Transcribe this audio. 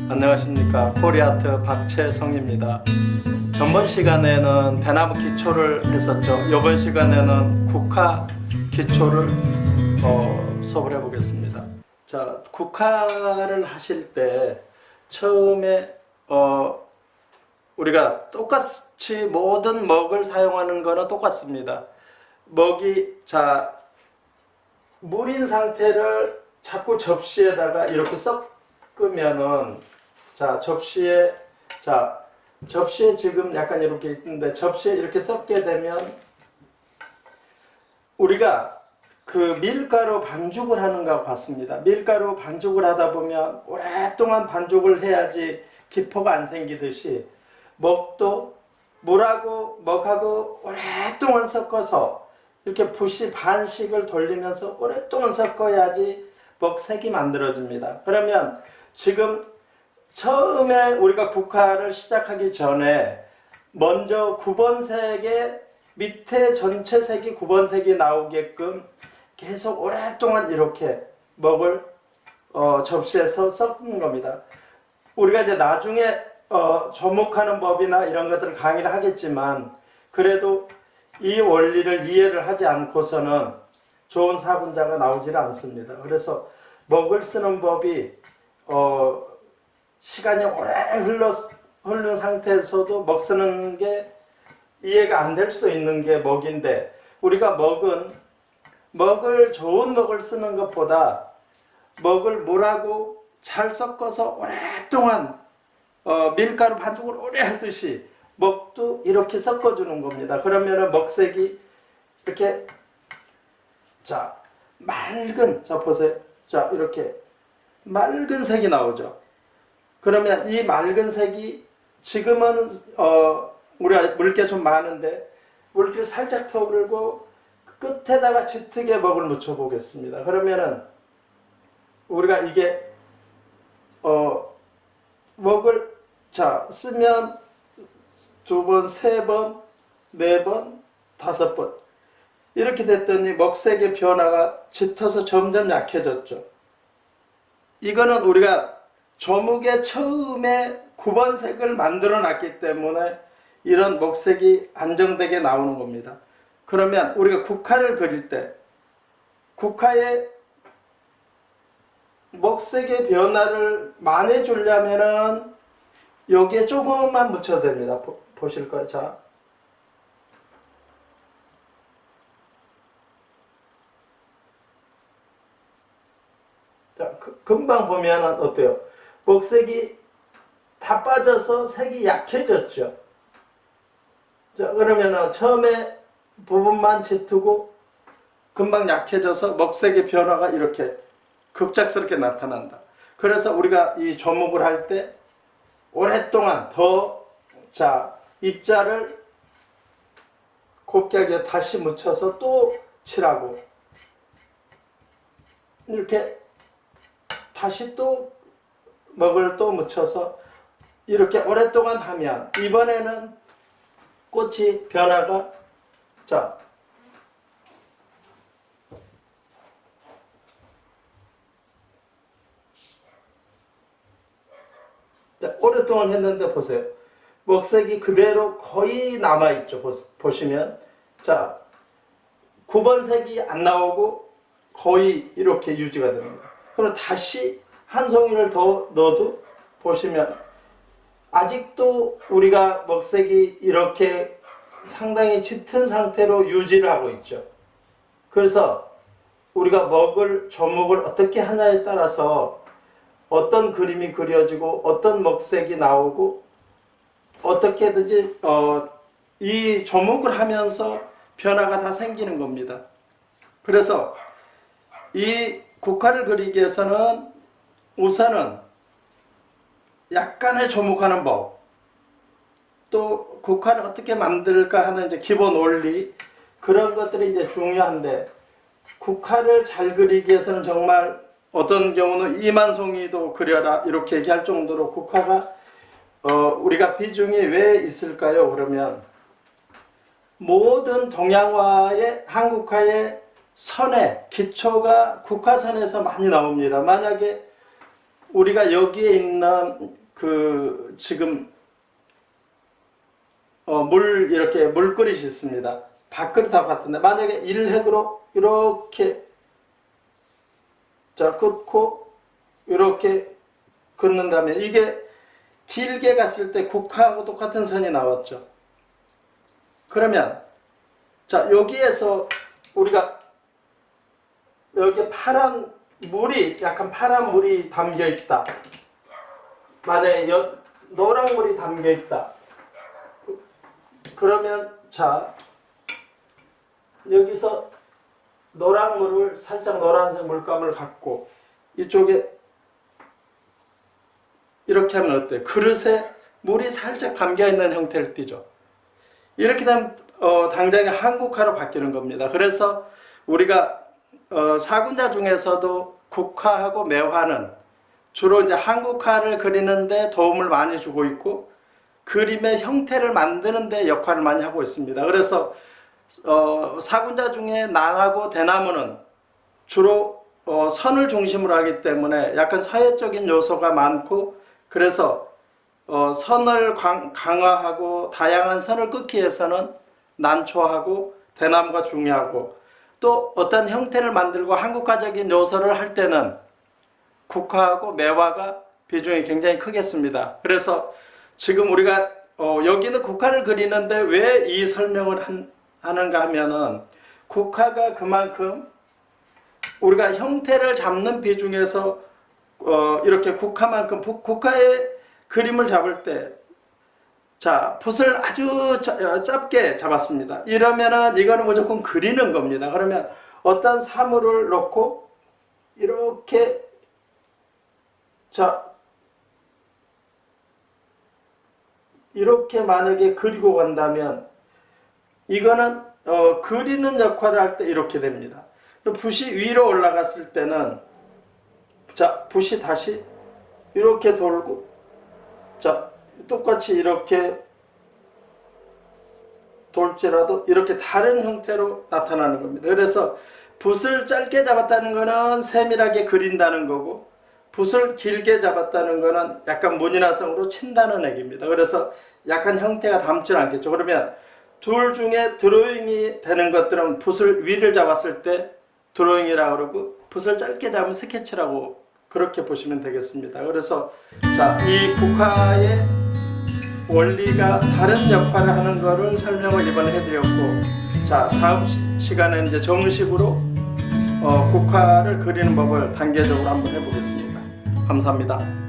안녕하십니까. 코리아트 박채성입니다. 전번 시간에는 대나무 기초를 했었죠. 이번 시간에는 국화 기초를 수업을 해보겠습니다. 자, 국화를 하실 때 처음에 우리가 똑같이 모든 먹을 사용하는 거는 똑같습니다. 먹이, 자, 물인 상태를 자꾸 접시에다가 이렇게 섞으면은, 자, 접시에 지금 약간 이렇게 있는데, 접시에 이렇게 섞게 되면 우리가 그 밀가루 반죽을 하는 것과 같습니다. 밀가루 반죽을 하다 보면 오랫동안 반죽을 해야지 기포가 안 생기듯이, 먹도 물하고 먹하고 오랫동안 섞어서 이렇게 붓이 반씩을 돌리면서 오랫동안 섞어야지 먹색이 만들어집니다. 그러면 지금 처음에 우리가 국화를 시작하기 전에 먼저 9번색에 밑에 전체 색이 9번색이 나오게끔 계속 오랫동안 이렇게 먹을 접시에서 섞는 겁니다. 우리가 이제 나중에 조목하는 법이나 이런 것들을 강의를 하겠지만, 그래도 이 원리를 이해를 하지 않고서는 좋은 사분자가 나오질 않습니다. 그래서 먹을 쓰는 법이 시간이 오래 흐른 상태에서도 먹 쓰는 게 이해가 안 될 수도 있는 게 먹인데, 우리가 먹을 좋은 먹을 쓰는 것보다 먹을 물하고 잘 섞어서 오랫동안 밀가루 반죽을 오래 하듯이 먹도 이렇게 섞어주는 겁니다. 그러면은 먹색이 이렇게, 자, 맑은, 자, 보세요. 자, 이렇게 맑은 색이 나오죠. 그러면 이 맑은 색이 지금은 우리가 물기가 좀 많은데, 물기를 살짝 털고 끝에다가 짙게 먹을 묻혀 보겠습니다. 그러면은 우리가 이게 먹을, 자, 쓰면 2번, 3번, 4번, 5번 이렇게 됐더니 먹색의 변화가 짙어서 점점 약해졌죠. 이거는 우리가 조목의 처음에 9번 색을 만들어 놨기 때문에 이런 먹색이 안정되게 나오는 겁니다. 그러면 우리가 국화를 그릴 때 국화의 먹색의 변화를 많이 주려면은 여기에 조금만 묻혀도 됩니다. 보실 거예요. 자, 금방 보면 어때요? 먹색이 다 빠져서 색이 약해졌죠. 자, 그러면은 처음에 부분만 짙고 금방 약해져서 먹색의 변화가 이렇게 급작스럽게 나타난다. 그래서 우리가 이 조목을 할 때 오랫동안 자, 입자를 곱게 하게 다시 묻혀서 또 칠하고, 이렇게 다시 또 먹을 또 묻혀서 이렇게 오랫동안 하면 이번에는 꽃이 변화가, 자, 오랫동안 했는데 보세요. 먹색이 그대로 거의 남아있죠. 보시면. 자, 9번 색이 안 나오고 거의 이렇게 유지가 됩니다. 그럼 다시 한 송이를 더 넣어도 보시면 아직도 우리가 먹색이 이렇게 상당히 짙은 상태로 유지를 하고 있죠. 그래서 우리가 먹을 조목을 어떻게 하냐에 따라서 어떤 그림이 그려지고 어떤 먹색이 나오고 어떻게든지 이 조목을 하면서 변화가 다 생기는 겁니다. 그래서 이 국화를 그리기 위해서는 우선은 약간의 조목하는 법, 또 국화를 어떻게 만들까 하는 이제 기본 원리, 그런 것들이 이제 중요한데, 국화를 잘 그리기 위해서는 정말 어떤 경우는 2만 송이도 그려라 이렇게 얘기할 정도로 국화가 우리가 비중이 왜 있을까요? 그러면 모든 동양화의 한국화의 선의 기초가 국화선에서 많이 나옵니다. 만약에 우리가 여기에 있는 그 지금 물 이렇게 물그릇이 있습니다. 밥그릇하고 같은데 만약에 일획으로 이렇게 자 긋고 이렇게 긋는다면 이게 길게 갔을 때 국화하고 똑같은 선이 나왔죠. 그러면 자 여기에서 우리가 여기 파란 물이 약간 파란 물이 담겨 있다. 만약에 노란 물이 담겨 있다. 그러면 자 여기서 노란 물을 살짝 노란색 물감을 갖고 이쪽에 이렇게 하면 어때요? 그릇에 물이 살짝 담겨 있는 형태를 띠죠. 이렇게 되면 당장에 한국화로 바뀌는 겁니다. 그래서 우리가 사군자 중에서도 국화하고 매화는 주로 이제 한국화를 그리는데 도움을 많이 주고 있고 그림의 형태를 만드는 데 역할을 많이 하고 있습니다. 그래서 사군자 중에 난하고 대나무는 주로 선을 중심으로 하기 때문에 약간 서예적인 요소가 많고 그래서 선을 강화하고 다양한 선을 긋기 위해서는 난초하고 대나무가 중요하고 또 어떤 형태를 만들고 한국화적인 요소를 할 때는 국화하고 매화가 비중이 굉장히 크겠습니다. 그래서 지금 우리가 여기는 국화를 그리는데 왜 이 설명을 하는가 하면은 국화가 그만큼 우리가 형태를 잡는 비중에서 이렇게 국화만큼 국화의 그림을 잡을 때 자 붓을 아주 짧게 잡았습니다. 이러면은 이거는 무조건 그리는 겁니다. 그러면 어떤 사물을 놓고 이렇게 자 이렇게 만약에 그리고 간다면 이거는 그리는 역할을 할 때 이렇게 됩니다. 붓이 위로 올라갔을 때는 자 붓이 다시 이렇게 돌고 자 똑같이 이렇게 돌지라도 이렇게 다른 형태로 나타나는 겁니다. 그래서 붓을 짧게 잡았다는 것은 세밀하게 그린다는 거고 붓을 길게 잡았다는 것은 약간 무늬나성으로 친다는 얘기입니다. 그래서 약간 형태가 닮지 않겠죠. 그러면 둘 중에 드로잉이 되는 것들은 붓을 위를 잡았을 때 드로잉이라고 그러고 붓을 짧게 잡으면 스케치라고 그렇게 보시면 되겠습니다. 그래서 자, 이 국화의 원리가 다른 역할을 하는 것을 설명을 이번에 해드렸고 자 다음 시간에 이제 정식으로 국화를 그리는 법을 단계적으로 한번 해보겠습니다. 감사합니다.